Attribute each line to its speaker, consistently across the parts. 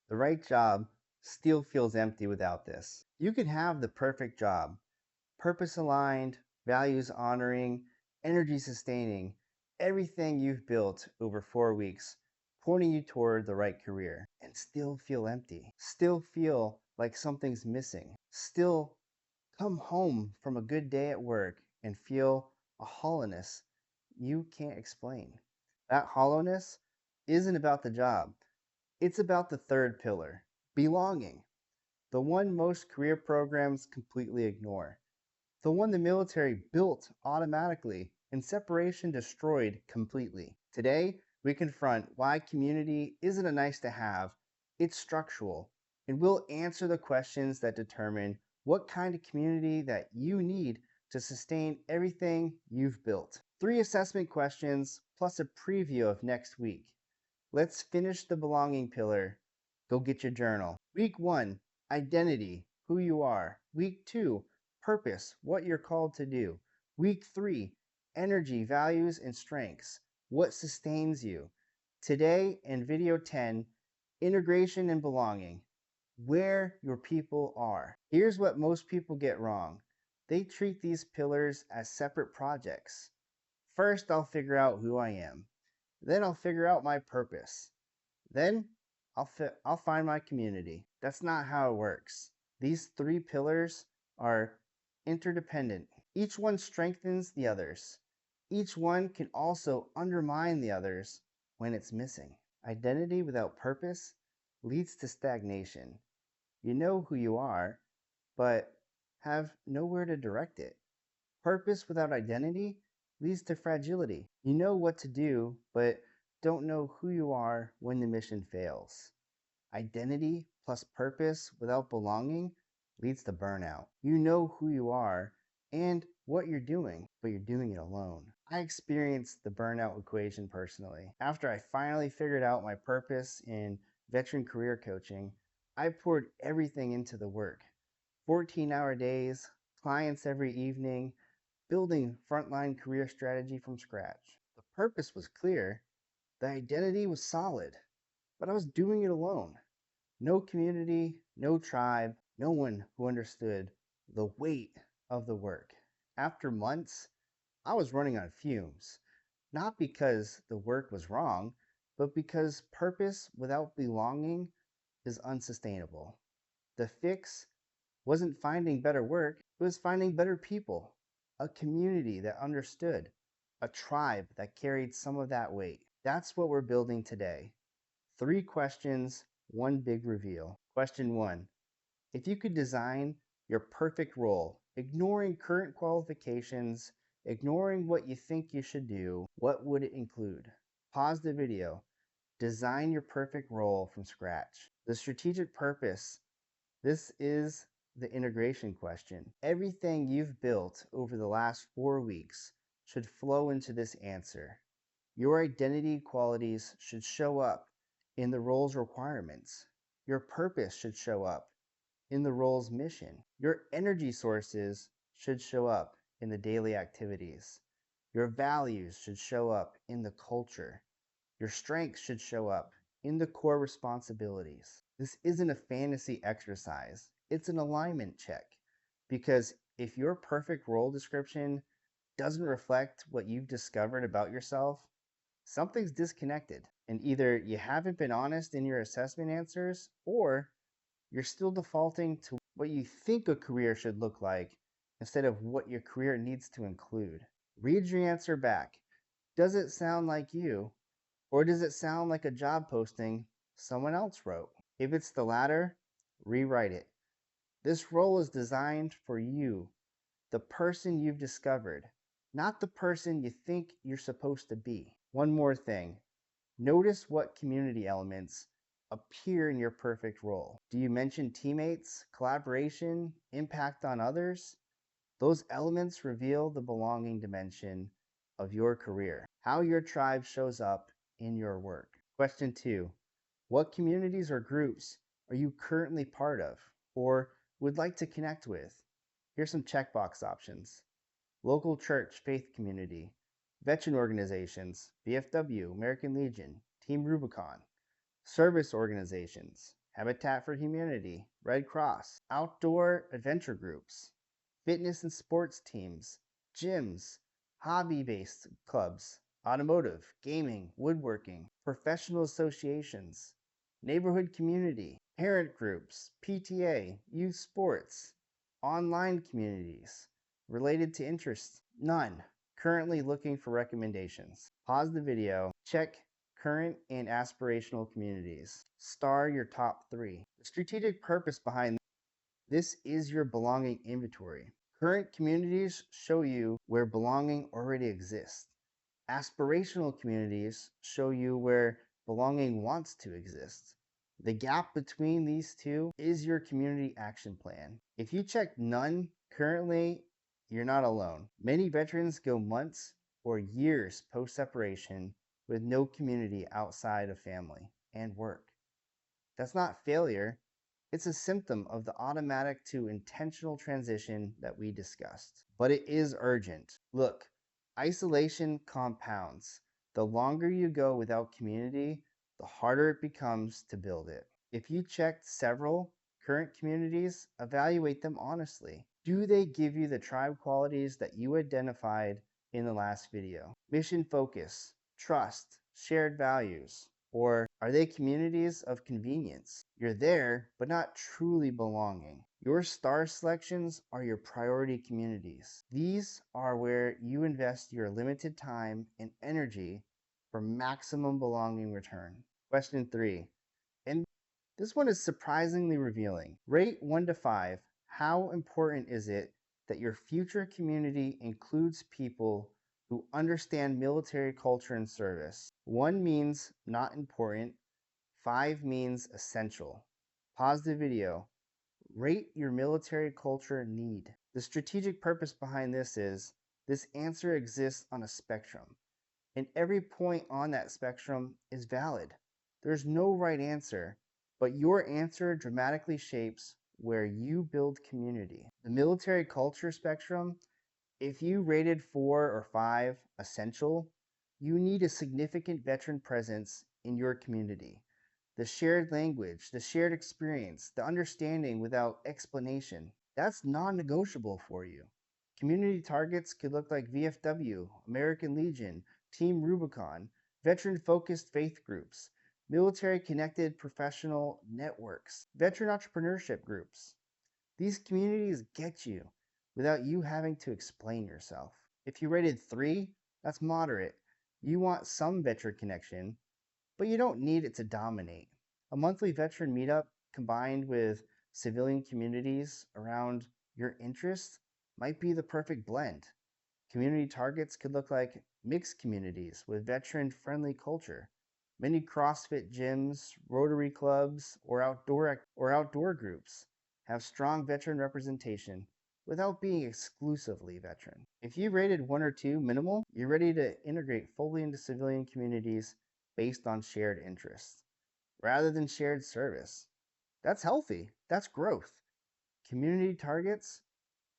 Speaker 1: The right job still feels empty without this. You can have the perfect job, purpose aligned, values honoring, energy sustaining, everything you've built over 4 weeks, pointing you toward the right career, and still feel empty, still feel like something's missing, still come home from a good day at work and feel a hollowness you can't explain. That hollowness isn't about the job, it's about the third pillar, belonging, the one most career programs completely ignore, the one the military built automatically and separation destroyed completely. Today, we confront why community isn't a nice to have, it's structural, and we'll answer the questions that determine what kind of community that you need to sustain everything you've built. 3 assessment questions plus a preview of next week. Let's finish the belonging pillar. Go get your journal. Week 1, identity, who you are. Week 2, purpose, what you're called to do. Week 3, energy, values, and strengths, what sustains you. Today in video 10, integration and belonging, where your people are. Here's what most people get wrong. They treat these pillars as separate projects. First, I'll figure out who I am. Then I'll figure out my purpose. Then I'll find my community. That's not how it works. These 3 pillars are interdependent. Each one strengthens the others. Each one can also undermine the others when it's missing. Identity without purpose leads to stagnation. You know who you are, but have nowhere to direct it. Purpose without identity leads to fragility. You know what to do, but don't know who you are when the mission fails. Identity plus purpose without belonging leads to burnout. You know who you are and what you're doing, but you're doing it alone. I experienced the burnout equation personally. After I finally figured out my purpose in veteran career coaching, I poured everything into the work. 14-hour days, clients every evening, building frontline career strategy from scratch. The purpose was clear, the identity was solid, but I was doing it alone. No community, no tribe, no one who understood the weight of the work. After months, I was running on fumes, not because the work was wrong, but because purpose without belonging is unsustainable. The fix wasn't finding better work, it was finding better people, a community that understood, a tribe that carried some of that weight. That's what we're building today. 3 questions, 1 big reveal. Question 1. If you could design your perfect role, ignoring current qualifications, ignoring what you think you should do, what would it include? Pause the video. Design your perfect role from scratch. The strategic purpose. This is the integration question. Everything you've built over the last 4 weeks should flow into this answer. Your identity qualities should show up in the role's requirements. Your purpose should show up in the role's mission. Your energy sources should show up in the daily activities. Your values should show up in the culture. Your strengths should show up in the core responsibilities. This isn't a fantasy exercise, it's an alignment check. Because if your perfect role description doesn't reflect what you've discovered about yourself, something's disconnected. And either you haven't been honest in your assessment answers, or you're still defaulting to what you think a career should look like instead of what your career needs to include. Read your answer back. Does it sound like you? Or does it sound like a job posting someone else wrote? If it's the latter, rewrite it. This role is designed for you, the person you've discovered, not the person you think you're supposed to be. One more thing. Notice what community elements appear in your perfect role. Do you mention teammates, collaboration, impact on others? Those elements reveal the belonging dimension of your career, how your tribe shows up in your work. Question 2. What communities or groups are you currently part of or would like to connect with? Here's some checkbox options. Local church, faith community, veteran organizations, VFW, American Legion, Team Rubicon, service organizations, Habitat for Humanity, Red Cross, outdoor adventure groups, fitness and sports teams, gyms, hobby based clubs, automotive, gaming, woodworking, professional associations, neighborhood community, parent groups, PTA, youth sports, online communities, related to interests, none. Currently looking for recommendations. Pause the video, check current and aspirational communities. Star your top 3. The strategic purpose behind this is your belonging inventory. Current communities show you where belonging already exists. Aspirational communities show you where belonging wants to exist. The gap between these two is your community action plan. If you check none currently, you're not alone. Many veterans go months or years post separation with no community outside of family and work. That's not failure, it's a symptom of the automatic to intentional transition that we discussed. But it is urgent. Look, isolation compounds. The longer you go without community, the harder it becomes to build it. If you checked several current communities, evaluate them honestly. Do they give you the tribe qualities that you identified in the last video? Mission focus, trust, shared values, or are they communities of convenience? You're there, but not truly belonging. Your star selections are your priority communities. These are where you invest your limited time and energy for maximum belonging return. Question 3. And this one is surprisingly revealing. Rate 1 to 5. How important is it that your future community includes people who understand military culture and service? 1 means not important, 5 means essential. Pause the video. Rate your military culture need. The strategic purpose behind this is this answer exists on a spectrum, and every point on that spectrum is valid. There's no right answer, but your answer dramatically shapes where you build community. The military culture spectrum, if you rated 4 or 5 essential, you need a significant veteran presence in your community. The shared language, the shared experience, the understanding without explanation, that's non negotiable for you. Community targets could look like VFW, American Legion, Team Rubicon, veteran focused faith groups, military connected professional networks, veteran entrepreneurship groups. These communities get you without you having to explain yourself. If you rated 3, that's moderate. You want some veteran connection, but you don't need it to dominate. A monthly veteran meetup combined with civilian communities around your interests might be the perfect blend. Community targets could look like mixed communities with veteran-friendly culture. Many CrossFit gyms, Rotary clubs, or outdoor groups have strong veteran representation without being exclusively veteran. If you rated 1 or 2 minimal, you're ready to integrate fully into civilian communities based on shared interests rather than shared service. That's healthy. That's growth. Community targets,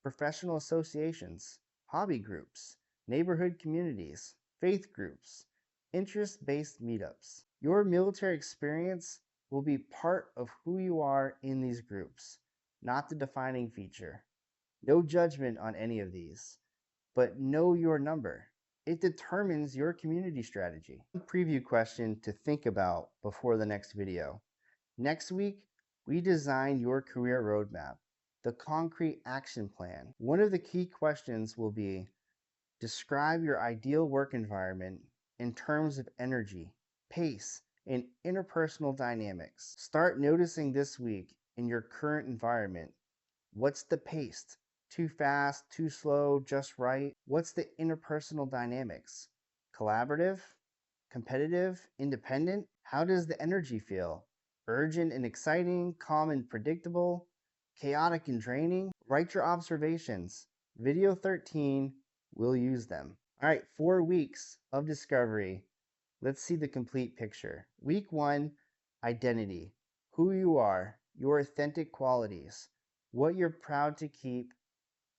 Speaker 1: professional associations, hobby groups, neighborhood communities, faith groups, interest based meetups. Your military experience will be part of who you are in these groups, not the defining feature. No judgment on any of these, but know your number. It determines your community strategy. One preview question to think about before the next video. Next week, we design your career roadmap, the concrete action plan. One of the key questions will be, describe your ideal work environment in terms of energy, pace, and interpersonal dynamics. Start noticing this week in your current environment. What's the pace? Too fast, too slow, just right? What's the interpersonal dynamics? Collaborative? Competitive? Independent? How does the energy feel? Urgent and exciting? Calm and predictable? Chaotic and draining? Write your observations. Video 13, we'll use them. All right, 4 weeks of discovery. Let's see the complete picture. Week 1, identity. Who you are, your authentic qualities, what you're proud to keep,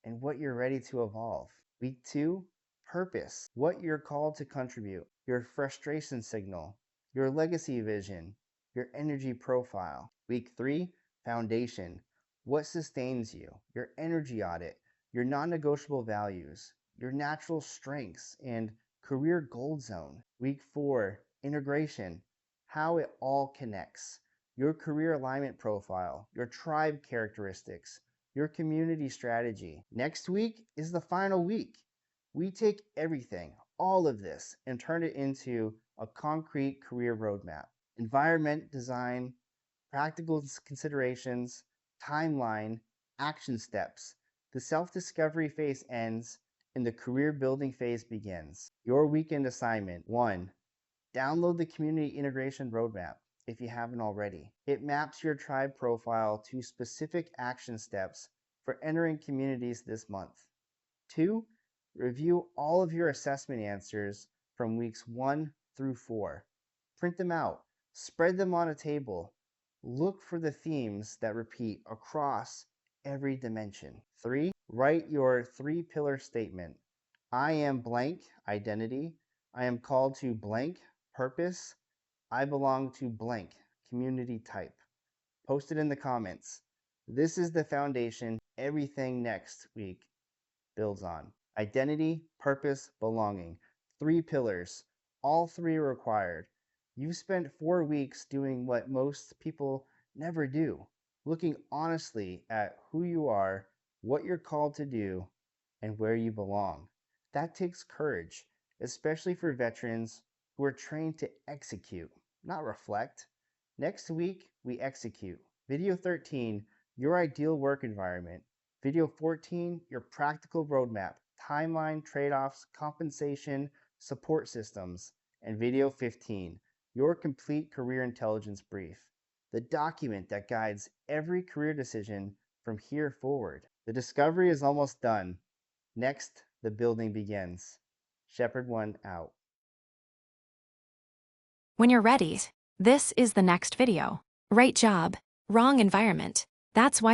Speaker 1: and what you're ready to evolve. Week 2, purpose. What you're called to contribute, your frustration signal, your legacy vision, your energy profile. Week 3, foundation. What sustains you? Your energy audit, your non negotiable values, your natural strengths, and career gold zone. Week 4, integration. How it all connects. Your career alignment profile, your tribe characteristics, your community strategy. Next week is the final week. We take everything, all of this, and turn it into a concrete career roadmap. Environment design, practical considerations, timeline, action steps. The self discovery phase ends and the career building phase begins. Your weekend assignment 1. Download the community integration roadmap if you haven't already. It maps your tribe profile to specific action steps for entering communities this month. 2. Review all of your assessment answers from weeks 1 through 4. Print them out, spread them on a table. Look for the themes that repeat across every dimension. 3. Write your 3-pillar statement. I am blank identity. I am called to blank purpose. I belong to blank community type. Post it in the comments. This is the foundation everything next week builds on. Identity, purpose, belonging. 3 pillars. All 3 are required. You've spent 4 weeks doing what most people never do, looking honestly at who you are, what you're called to do, and where you belong. That takes courage, especially for veterans who are trained to execute, not reflect. Next week, we execute. Video 13, your ideal work environment. Video 14, your practical roadmap, timeline, trade-offs, compensation, support systems. And video 15, your complete career intelligence brief, the document that guides every career decision from here forward. The discovery is almost done. Next, the building begins. Shepherd 1 out.
Speaker 2: When you're ready, this is the next video. Right job, wrong environment. That's why